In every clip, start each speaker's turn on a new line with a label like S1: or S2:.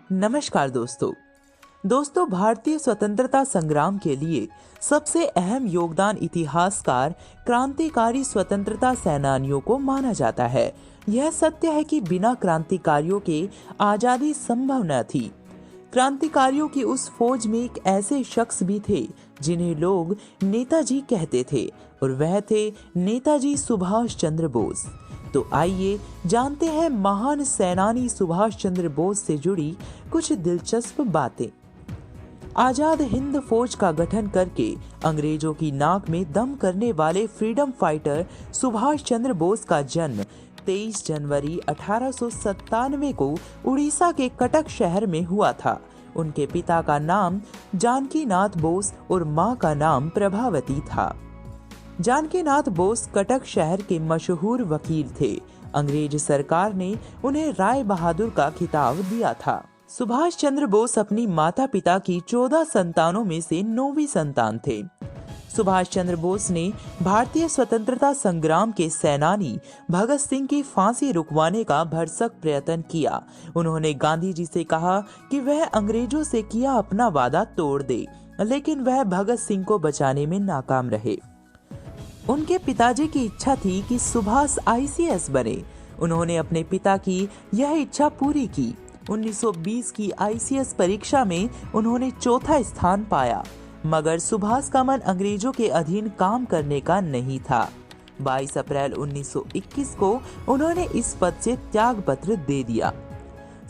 S1: नमस्कार दोस्तों भारतीय स्वतंत्रता संग्राम के लिए सबसे अहम योगदान इतिहासकार क्रांतिकारी स्वतंत्रता सेनानियों को माना जाता है। यह सत्य है कि बिना क्रांतिकारियों के आजादी संभव न थी। क्रांतिकारियों की उस फौज में एक ऐसे शख्स भी थे जिन्हें लोग नेताजी कहते थे और वह थे नेताजी सुभाष चंद्र बोस। तो आइए जानते हैं महान सेनानी सुभाष चंद्र बोस से जुड़ी कुछ दिलचस्प बातें। आजाद हिंद फौज का गठन करके अंग्रेजों की नाक में दम करने वाले फ्रीडम फाइटर सुभाष चंद्र बोस का जन्म 23 जनवरी 1897 को उड़ीसा के कटक शहर में हुआ था। उनके पिता का नाम जानकीनाथ बोस और मां का नाम प्रभावती था। जानकीनाथ बोस कटक शहर के मशहूर वकील थे। अंग्रेज सरकार ने उन्हें राय बहादुर का खिताब दिया था। सुभाष चंद्र बोस अपनी माता पिता की 14 संतानों में से 9वीं संतान थे। सुभाष चंद्र बोस ने भारतीय स्वतंत्रता संग्राम के सेनानी भगत सिंह की फांसी रुकवाने का भरसक प्रयत्न किया। उन्होंने गांधी जी से कहा कि वह अंग्रेजों से किया अपना वादा तोड़ दे, लेकिन वह भगत सिंह को बचाने में नाकाम रहे। उनके पिताजी की इच्छा थी कि सुभाष ICS बने। उन्होंने अपने पिता की यह इच्छा पूरी की। 1920 की ICS परीक्षा में उन्होंने चौथा स्थान पाया, मगर सुभाष का मन अंग्रेजों के अधीन काम करने का नहीं था। 22 अप्रैल 1921 को उन्होंने इस पद से त्याग पत्र दे दिया।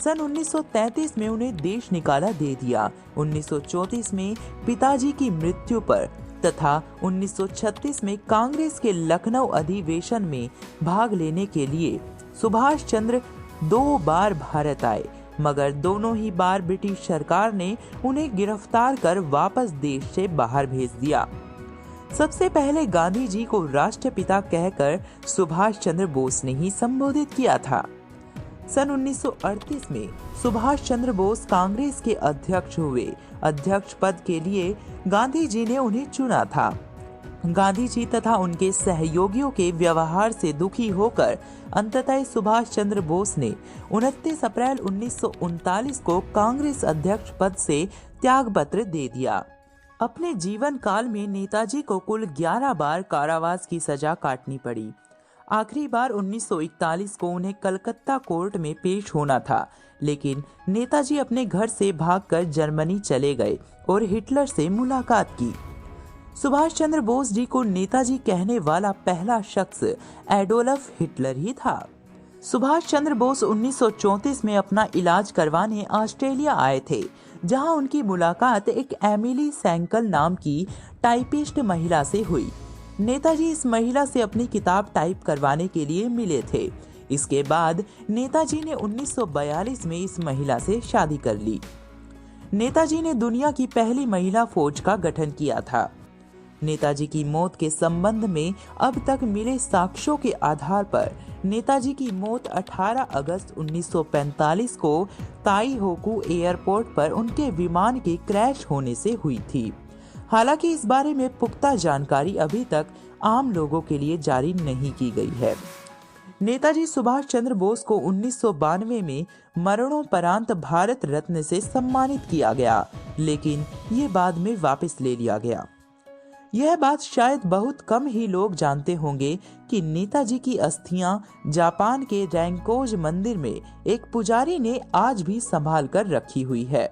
S1: सन 1933 में उन्हें देश निकाला दे दिया। 1934 में पिताजी की मृत्यु पर तथा 1936 में कांग्रेस के लखनऊ अधिवेशन में भाग लेने के लिए सुभाष चंद्र 2 बार भारत आए, मगर दोनों ही बार ब्रिटिश सरकार ने उन्हें गिरफ्तार कर वापस देश से बाहर भेज दिया। सबसे पहले गांधी जी को राष्ट्रपिता कहकर सुभाष चंद्र बोस ने ही संबोधित किया था। सन 1938 में सुभाष चंद्र बोस कांग्रेस के अध्यक्ष हुए। अध्यक्ष पद के लिए गांधी जी ने उन्हें चुना था। गांधी जी तथा उनके सहयोगियों के व्यवहार से दुखी होकर अंततः सुभाष चंद्र बोस ने 29 अप्रैल 1939 को कांग्रेस अध्यक्ष पद से त्याग पत्र दे दिया। अपने जीवन काल में नेताजी को कुल 11 बार कारावास की सजा काटनी पड़ी। आखिरी बार 1941 को उन्हें कलकत्ता कोर्ट में पेश होना था, लेकिन नेताजी अपने घर से भागकर जर्मनी चले गए और हिटलर से मुलाकात की। सुभाष चंद्र बोस जी को नेताजी कहने वाला पहला शख्स एडोल्फ हिटलर ही था। सुभाष चंद्र बोस 1934 में अपना इलाज करवाने ऑस्ट्रेलिया आए थे, जहां उनकी मुलाकात एक एमिली सेंकल नाम की टाइपिस्ट महिला से हुई। नेताजी इस महिला से अपनी किताब टाइप करवाने के लिए मिले थे। इसके बाद नेताजी ने 1942 में इस महिला से शादी कर ली। नेताजी ने दुनिया की पहली महिला फौज का गठन किया था। नेताजी की मौत के संबंध में अब तक मिले साक्ष्यों के आधार पर नेताजी की मौत 18 अगस्त 1945 को ताईहोकू एयरपोर्ट पर उनके विमान के क्रैश होने से हुई थी। हालांकि इस बारे में पुख्ता जानकारी अभी तक आम लोगों के लिए जारी नहीं की गई है। नेताजी सुभाष चंद्र बोस को 1992 में मरणोपरांत भारत रत्न से सम्मानित किया गया, लेकिन ये बाद में वापस ले लिया गया। यह बात शायद बहुत कम ही लोग जानते होंगे कि नेताजी की अस्थियां जापान के रैंकोज मंदिर में एक पुजारी ने आज भी संभाल कर रखी हुई है।